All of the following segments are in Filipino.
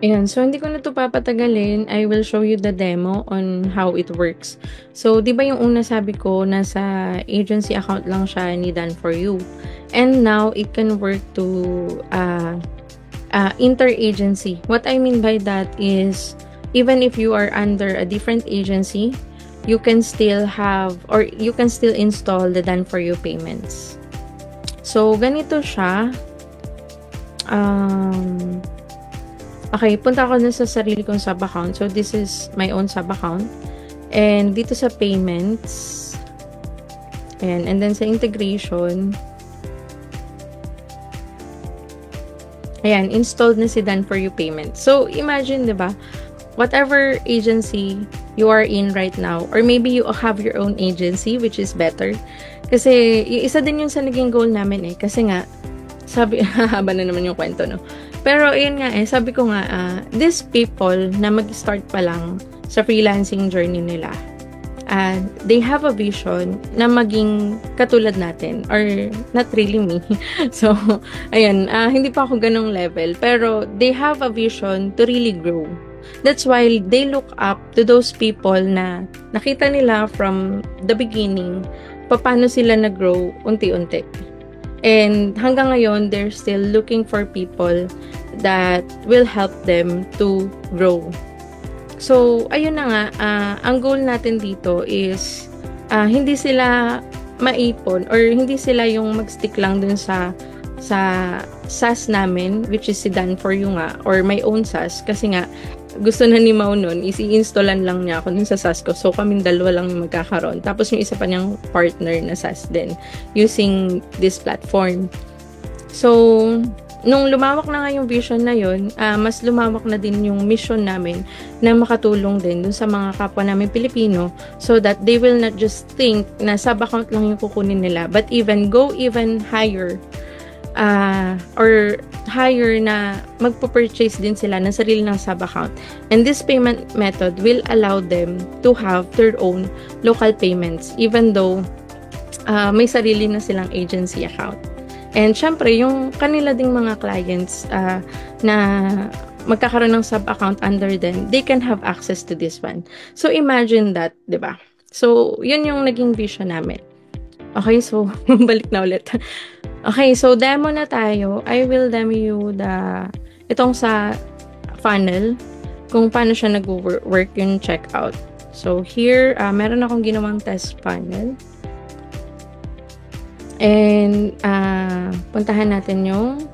Ayan, so hindi ko na 'to papatagalin. I will show you the demo on how it works. So, 'di ba yung una sabi ko nasa agency account lang siya ni Done For You. And now it can work to inter-agency. What I mean by that is even if you are under a different agency, you can still have or you can still install the Done For You payments. So, ganito siya. Okay, punta ako na sa sarili kong sub-account. So, this is my own sub-account. And dito sa payments, ayan, and then sa integration, ayan, installed na si Done For You payment. So, imagine, di ba, whatever agency you are in right now, or maybe you have your own agency, which is better. Kasi, isa din yun sa naging goal namin eh. Kasi nga, sabi, haba na naman yung kwento, no? Pero, yun nga eh, sabi ko nga, these people na mag-start pa lang sa freelancing journey nila, they have a vision na maging katulad natin, or not really me. So, ayan, hindi pa ako ganong level, pero they have a vision to really grow. That's why they look up to those people na nakita nila from the beginning, paano sila nag-grow unti-unti. And hanggang ngayon, they're still looking for people that will help them to grow. So, ayun na nga, ang goal natin dito is hindi sila maipon or hindi sila yung mag-stick lang dun sa SaaS namin, which is si Done For You nga, or my own SaaS. Kasi nga, gusto na ni Mau nun, i-installan lang niya ako dun sa SaaS ko. So, kaming dalawa lang yung magkakaroon. Tapos, yung isa pa niyang partner na SaaS din using this platform. So, nung lumawak na nga yung vision na yun, mas lumawak na din yung mission namin na makatulong din dun sa mga kapwa namin Pilipino so that they will not just think na sub-account lang yung kukunin nila, but even go even higher or higher na magpo-purchase din sila ng sarili ng sub-account. And this payment method will allow them to have their own local payments even though may sarili na silang agency account. And syempre, yung kanila ding mga clients na magkakaroon ng sub-account under them, they can have access to this one. So, imagine that, di ba? So, yun yung naging vision namin. Okay, so, balik na ulit. Okay, so demo na tayo. I will demo you itong sa funnel, kung paano siya nag-work yung checkout. So, here, meron akong ginawang test funnel. And, puntahan natin yung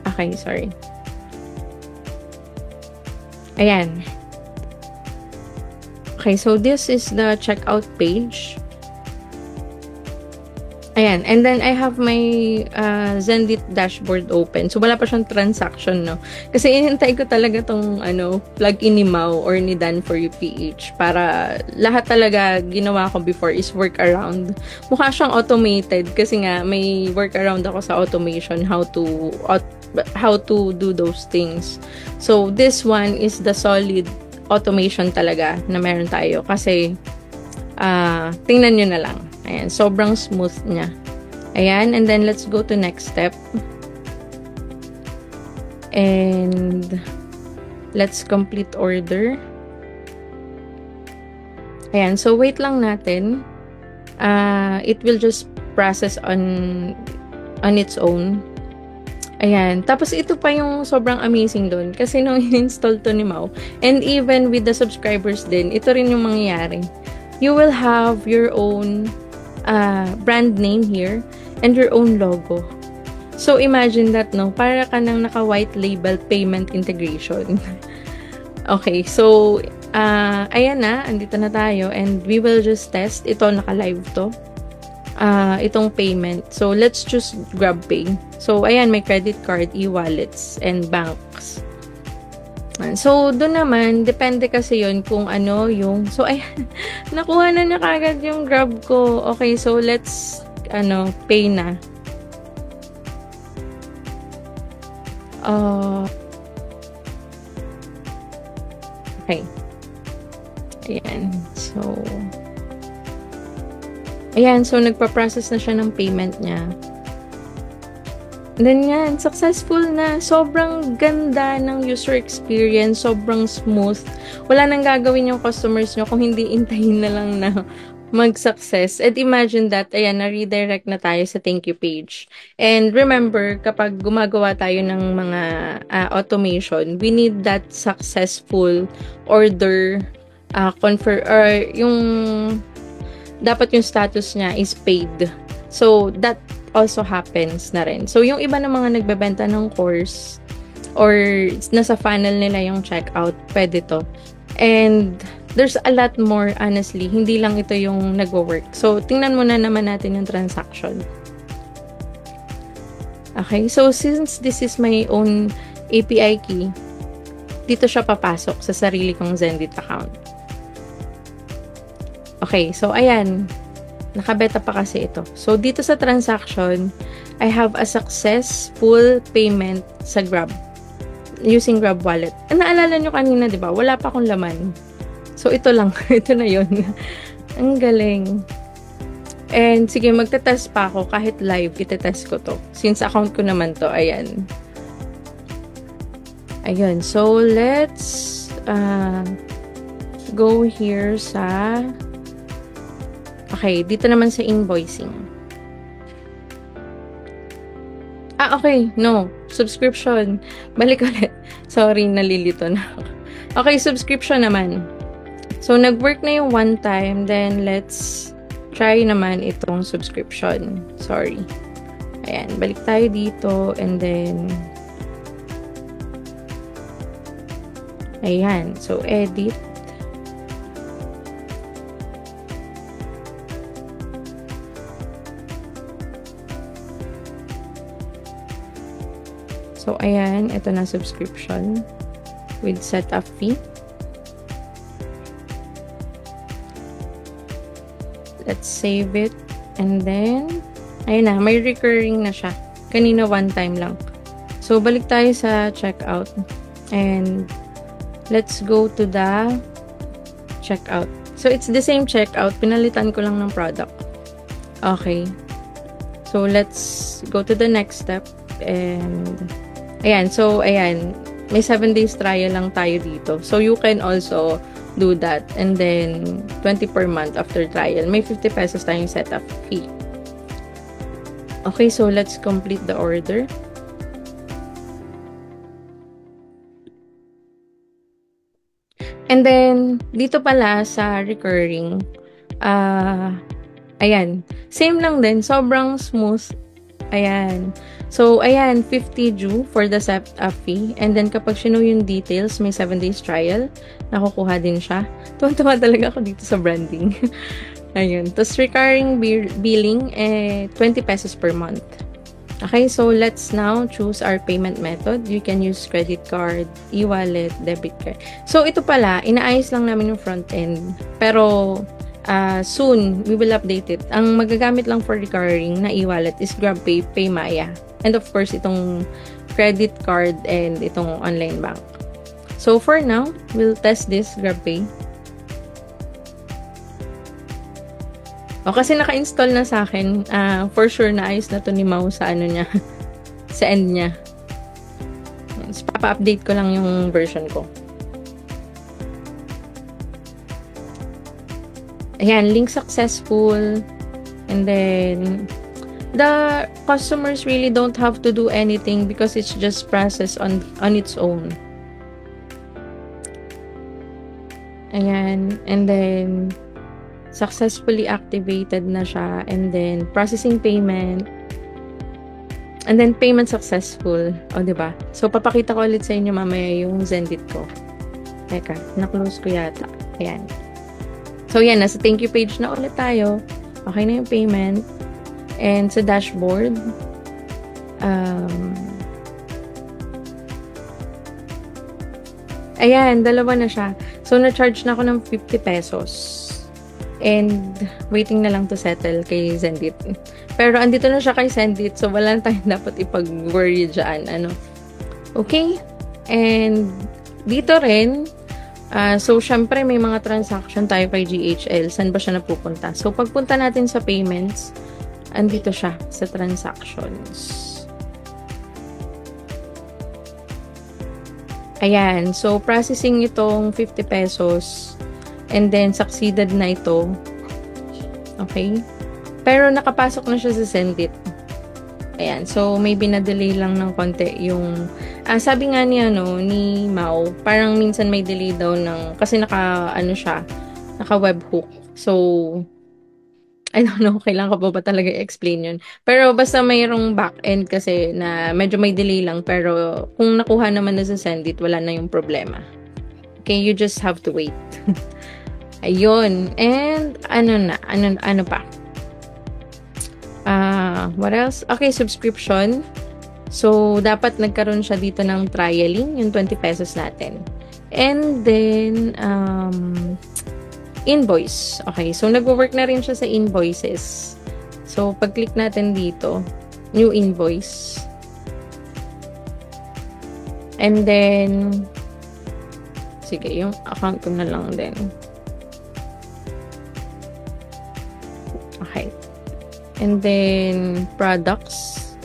okay, sorry. Ayan. Okay, so this is the checkout page. Ayan, and then I have my Zenlit dashboard open. So, wala pa siyang transaction, no? Kasi inintay ko talaga tong plug-in ni Mau or ni Done For You PH para lahat talaga ginawa ko before is workaround. Mukha siyang automated kasi nga may workaround ako sa automation, how to do those things. So, this one is the solid automation talaga na meron tayo kasi tingnan nyo na lang. Ayan, sobrang smooth niya. Ayan, and then let's go to next step. And let's complete order. Ayan, so wait lang natin. It will just process on its own. Ayan, tapos ito pa yung sobrang amazing doon kasi nung in-install to ni Mau, and even with the subscribers din, ito rin yung mangyayari. You will have your own brand name here and your own logo. So, imagine that, no? Para ka nang naka-white label payment integration. Okay, so, ayan na, andito na tayo and we will just test. Ito, naka-live to. Itong payment. So, let's choose GrabPay. So, ayan, may credit card, e-wallets, and banks. So, doon naman, depende kasi yun kung ano yung... So, ayan, nakuha na niya kagad yung Grab ko. Okay, so let's, pay na. Okay. Ayan, so... Ayan, so nagpa-process na siya ng payment niya. Then yan, successful na. Sobrang ganda ng user experience, sobrang smooth. Wala nang gagawin yung customers nyo kung hindi intayin na lang na mag-success. And imagine that, ayan, na-redirect na tayo sa thank you page. And remember, kapag gumagawa tayo ng mga automation, we need that successful order or yung dapat yung status niya is paid. So, that also happens na rin. So, yung iba ng mga nagbebenta ng course or nasa funnel nila yung checkout, pwede to. And there's a lot more, honestly. Hindi lang ito yung nagwo-work. So, tingnan muna naman natin yung transaction. Okay, so since this is my own API key, dito siya papasok sa sarili kong Zendit account. Okay, so ayan. Nakabeta pa kasi ito. So, dito sa transaction, I have a successful payment sa Grab. Using Grab Wallet. Naalala nyo kanina, di ba? Wala pa akong laman. So, ito lang. Ito na yun. Ang galing. And, sige, magte-test pa ako. Kahit live, itetest ko to. Since account ko naman to, ayan. Ayun. So, let's go here sa... Okay, dito naman sa invoicing. Okay. No. Subscription. Balik ulit. Sorry, nalilito na ako. Okay, subscription naman. So, nag-work na yung one time. Then, let's try naman itong subscription. Sorry. Ayan, balik tayo dito. And then, ayan. So, edit. So, ayan. Ito na subscription with setup fee. Let's save it. And then, ayun na. May recurring na siya. Kanina one time lang. So, balik tayo sa checkout. And, let's go to the checkout. So, it's the same checkout. Pinalitan ko lang ng product. Okay. So, let's go to the next step. And, ayan. So, ayan. May 7 days trial lang tayo dito. So, you can also do that. And then, 20 per month after trial. May 50 pesos tayong setup fee. Okay, so let's complete the order. And then, dito pala sa recurring, ayan. Same lang din. Sobrang smooth. Ayan. So, ayan, 50 due for the setup fee. And then, kapag sino yung details, may 7 days trial. Nakukuha din siya. Tuwan-tuwa talaga ako dito sa branding. Ayun. Tapos, recurring billing, 20 pesos per month. Okay, so let's now choose our payment method. You can use credit card, e-wallet, debit card. So, ito pala, inaayos lang namin yung front end. Pero, soon, we will update it. Ang magagamit lang for recurring na e-wallet is GrabPay, PayMaya. And of course, itong credit card and itong online bank. So, for now, we'll test this GrabPay. Kasi naka-install na sa akin. For sure, naayos na to ni Mau sa ano niya. Sa end niya. So, papa-update ko lang yung version ko. Ayan, link successful. And then, the customers really don't have to do anything because it's just processed on its own. Ayan. And then, successfully activated na siya. And then, processing payment. And then, payment successful. O, diba? So, papakita ko ulit sa inyo mamaya yung Zendit ko. Teka, na-close ko yata. Ayan. So, yan. Nasa thank you page na ulit tayo. Okay na yung payment. And sa dashboard, ayan, dalawa na siya. So, na-charge na ako ng 50 pesos. And, waiting na lang to settle kay Zendit. Pero, andito na siya kay Zendit. So, wala na tayong dapat ipag-worry dyan. Okay? And, dito rin, so, syempre, may mga transaction tayo kay GHL. Saan ba siya napupunta? So, pagpunta natin sa payments, andito siya sa transactions. Ayan. So, processing itong 50 pesos. And then, succeeded na ito. Okay? Pero, nakapasok na siya sa Sendit. Ayan. So, maybe na-delay lang ng konti yung... sabi nga ni Mau, parang minsan may delay daw ng... Kasi naka-webhook. So, I don't know, kailangan ko ba talaga i-explain yun. Pero basta mayroong back-end kasi na medyo may delay lang. Pero kung nakuha naman na sa Sendit, wala na yung problema. Okay, you just have to wait. Ayun. And ano pa? What else? Okay, subscription. So, dapat nagkaroon siya dito ng trialing, yung 20 pesos natin. And then, invoice. Okay, so nagwo-work na rin siya sa invoices. So, pag-click natin dito, new invoice. And then, sige, yung account ko na lang din. Okay. And then, products.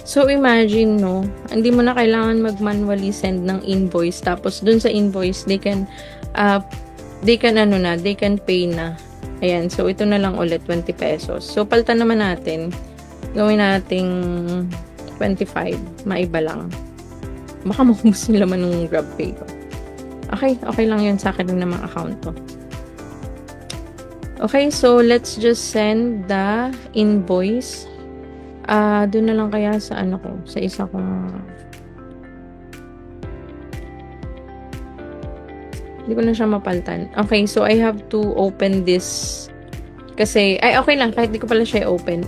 So, imagine, no, hindi mo na kailangan mag-manually send ng invoice. Tapos, dun sa invoice, they can pay na. Ayan, so ito na lang ulit, 20 pesos. So, palitan naman natin. Gawin nating 25. Maiba lang. Baka maubos nila man ng GrabPay ko. Okay lang yun sa akin ng mga account to. Okay, so let's just send the invoice. Doon na lang kaya sa sa isa kong... Hindi ko na siya mapaltan. Okay, so I have to open this. Kasi, okay lang. Kahit di ko pala siya open.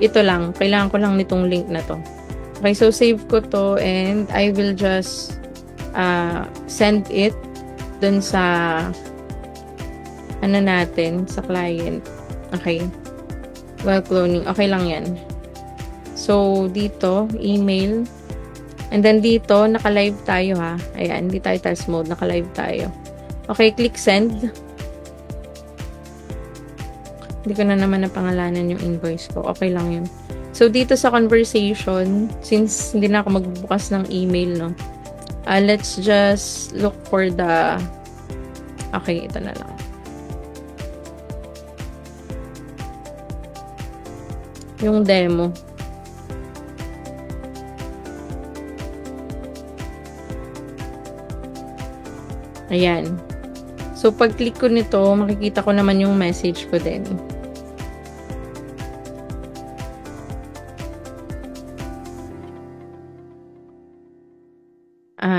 Ito lang. Kailangan ko lang nitong link na to. Okay, so save ko to and I will just send it dun sa natin, sa client. Okay. While cloning. Okay lang yan. So, dito, email. And then dito, naka-live tayo ha. Ayan, hindi tayo test mode. Naka-live tayo. Okay, click send. Hindi ko na naman napangalanan yung invoice ko. Okay lang yun. So, dito sa conversation, since hindi na ako magbubukas ng email, no? Let's just look for the... Okay, ito na lang. Yung demo. Ayan. So, pag-click ko nito, makikita ko naman yung message ko din.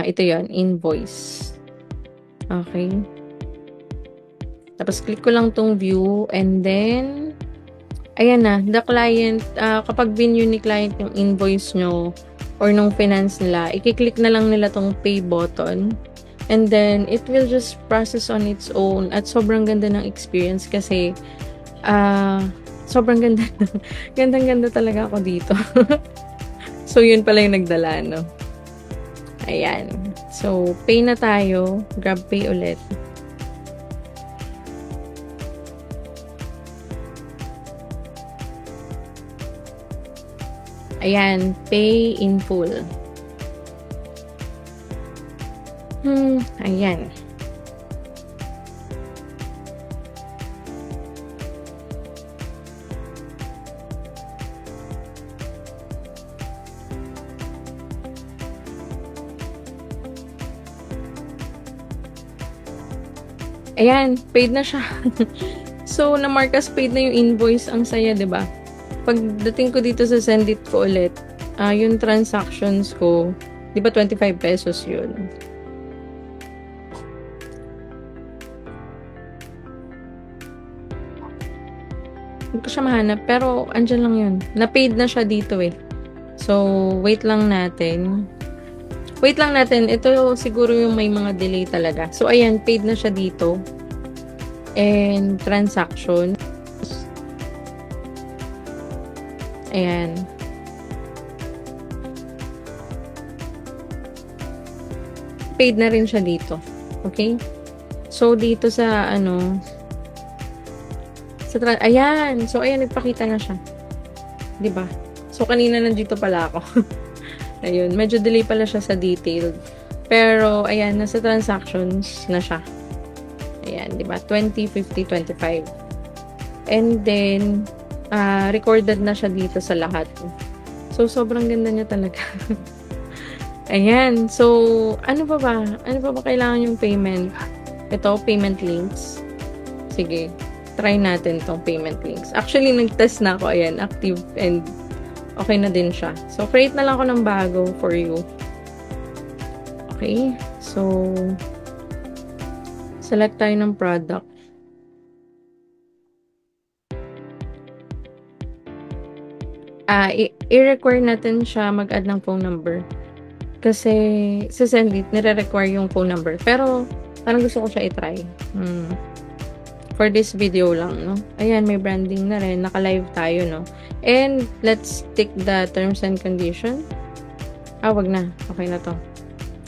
Ito yon, invoice. Okay. Tapos, click ko lang tong view and then, ayan na, the client, kapag view ni client yung invoice nyo or nung finance nila, i-click na lang nila tong pay button. And then, it will just process on its own. At sobrang ganda ng experience kasi, sobrang ganda. Gandang-ganda talaga ako dito. So, yun pala yung nagdala, no? Ayan. So, pay na tayo. GrabPay ulit. Ayan. Pay in full. Ayan. Ayan, paid na siya. So, na-mark as paid na yung invoice. Ang saya, diba? Pagdating ko dito sa send it ko ulit, yung transactions ko, di ba 25 pesos yun? Hindi ko siya mahanap, pero andyan lang yun. Na-paid na siya dito eh. So, wait lang natin. Ito siguro yung may mga delay talaga. So, ayan, paid na siya dito. And, transaction. Ayan. Paid na rin siya dito. Okay? So, dito sa, ayan. So, ayan, nagpakita na siya. Diba? So, kanina nandito pala ako. Ayun, medyo delay pala siya sa detailed. Pero, ayan, nasa transactions na siya. Ayan, di ba? 20, 50, 25. And then, recorded na siya dito sa lahat. So, sobrang ganda niya talaga. Ayan. So, ano pa ba? Ano pa ba kailangan yung payment? Ito, payment links. Sige. Try natin tong payment links. Actually, nag-test na ako. Ayan, active and okay na din siya. So, create na lang ako ng bago for you. Okay. So, select tayo ng product. I-require natin siya mag-add ng phone number. Kasi sa Sendit, nire-require yung phone number. Pero, parang gusto ko siya i-try. For this video lang, no? Ayan, may branding na rin. Naka-live tayo, no? And, let's take the terms and condition. Wag na. Okay na to.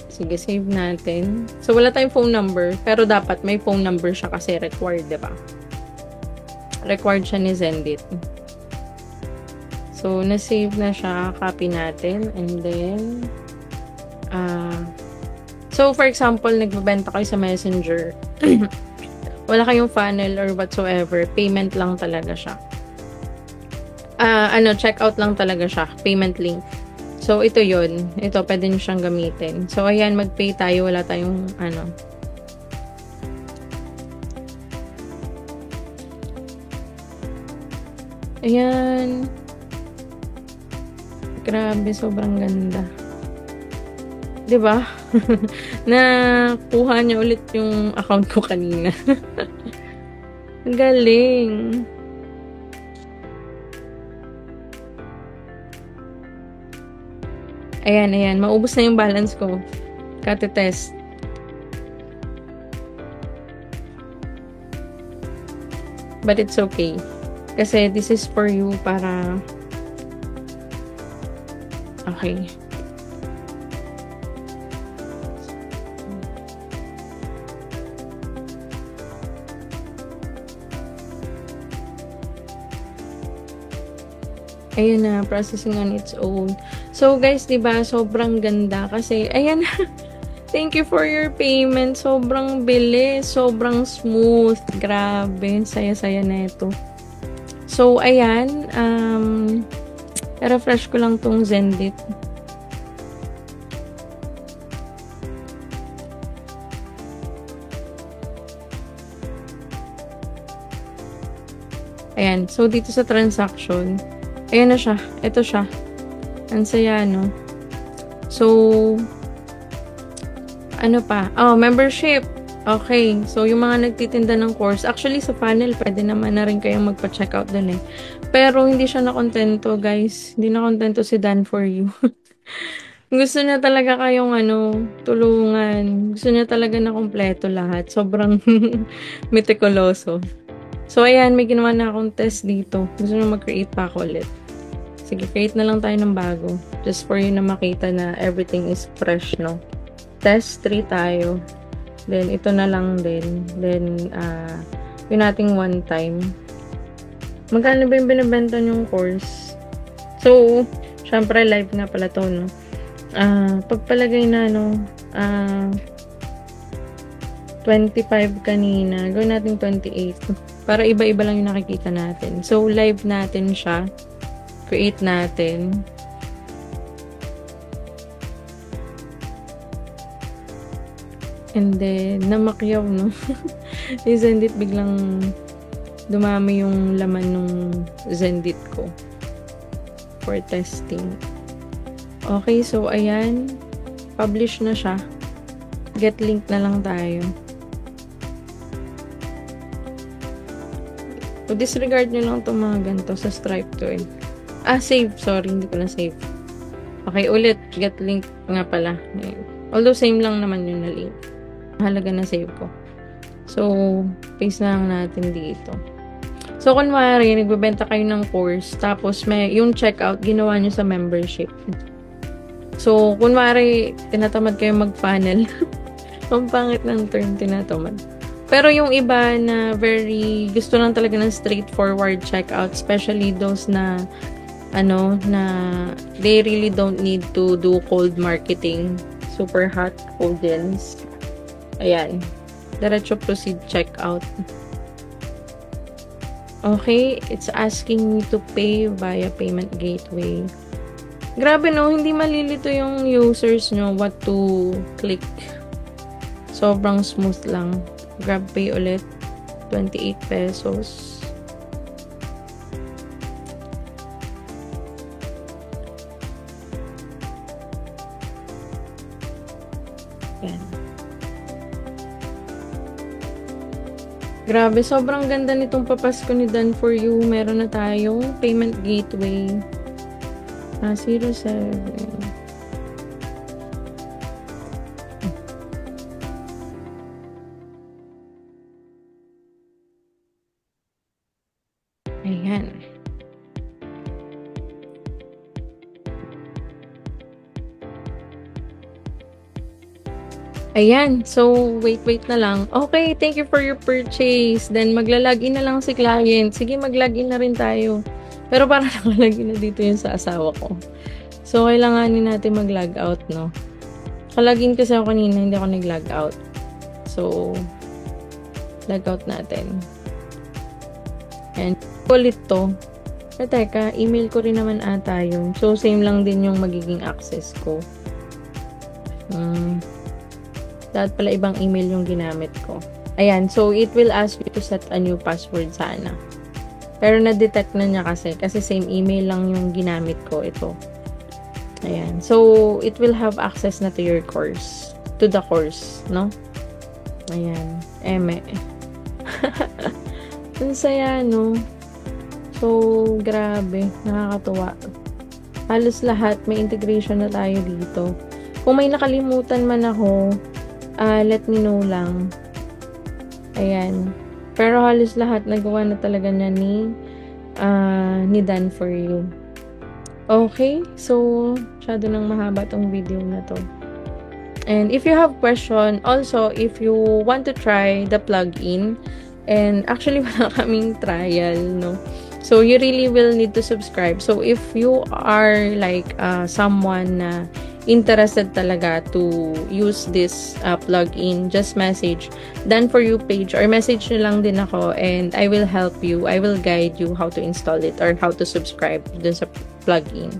Sige, save natin. So, wala tayong phone number. Pero dapat may phone number siya kasi required, diba? Required siya ni Sendit. So, na-save na siya. Copy natin. And then, so, for example, nagbebenta kayo sa Messenger. Wala kayong funnel or whatsoever. Payment lang talaga siya. Checkout lang talaga siya. Payment link. So, ito yun. Ito, pwede nyo siyang gamitin. So, ayan, mag-pay tayo. Wala tayong, Ayan. Grabe, sobrang ganda. Diba? Nakuha niya ulit yung account ko kanina. Galing. Ayan. Maubos na yung balance ko. Kate-test. But it's okay. Kasi this is for you para... Okay. Ayan na, processing on its own. So, guys, diba, sobrang ganda kasi, ayan, thank you for your payment. Sobrang bilis, sobrang smooth. Grabe, saya-saya na ito. So, ayan, refresh ko lang tong Sendit. Ayan, so dito sa transaction, ayan na siya. Ito siya. Ang saya, no? So, ano pa? Oh, membership. Okay. So, yung mga nagtitinda ng course, actually sa funnel, pwede naman na rin kayong magpa-checkout dun eh. Pero, hindi siya nakontento, guys. Hindi nakontento si Dan for you. Gusto niya talaga kayong, tulungan. Gusto niya talaga na kompleto lahat. Sobrang metikuloso. So, ayan, may ginawa na akong test dito. Gusto niya mag-create pa ako ulit. Sige, create na lang tayo ng bago. Just for you na makita na everything is fresh, no? Test 3 tayo. Then, ito na lang din. Then, yun nating one time. Magkano ba yung binibenta yung course? So, syempre, live nga pala to, no? Pagpalagay na, 25 kanina. Gawin natin 28. Para iba-iba lang yung nakikita natin. So, live natin siya. Create natin. And then, namakyaw, no? I-Sendit biglang dumami yung laman nung Sendit ko for testing. Okay, so ayan. Publish na siya. Get link na lang tayo. So, disregard nyo lang itong mga ganito sa Stripe to eh. Save. Sorry, hindi ko na save. Okay, ulit. Get link nga pala. Although, same lang naman yun na link. Mahalaga na save ko. So, paste na lang natin dito. So, kunwari, nagbebenta kayo ng course, tapos may yung checkout, ginawa nyo sa membership. So, kunwari, tinatamad kayo mag-funnel. Ang pangit ng term, tinatamad. Pero yung iba na very, gusto lang talaga ng straightforward checkout, especially those na, na they really don't need to do cold marketing. super hot audience. Ayan. Diretso proceed checkout. Okay, it's asking me to pay via payment gateway. Grabe no, hindi malilito yung users nyo what to click. Sobrang smooth lang. GrabPay ulit. 28 pesos. Yan. Grabe, sobrang ganda nitong papasko ni Done For You. Meron na tayong payment gateway. 07. Ayan. Ayan. So, wait na lang. Okay, thank you for your purchase. Then, magla-login na lang si client. Sige, mag-login na rin tayo. Pero parang nakalagin na dito yung sa asawa ko. So, kailanganin natin mag-log out, no? Kalagin kasi ako kanina, hindi ako nag-log out. So, log out natin. And, ulit to. Pero teka, email ko rin naman ata yun. So, same lang din yung magiging access ko. Dapat pala ibang email yung ginamit ko. Ayan, so it will ask you to set a new password sana. Pero na-detect na niya kasi same email lang yung ginamit ko ito. Ayan, so it will have access na to your course. To the course, no? Ayan, eme. Ang saya, no? So, grabe. Nakakatuwa. Halos lahat, may integration na tayo dito. Kung may nakalimutan man ako, let me know lang. Ayan. Pero halos lahat nagawa na talaga niya ni Done For You. Okay. So, masyado nang mahaba tong video na to. And if you have question, also, if you want to try the plugin, and actually wala kaming trial, no? So, you really will need to subscribe. So, if you are like someone na interested talaga to use this plugin, just message Done For You page or message nyo lang din ako and I will help you. I will guide you how to install it or how to subscribe dun sa plugin.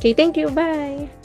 Okay, thank you. Bye!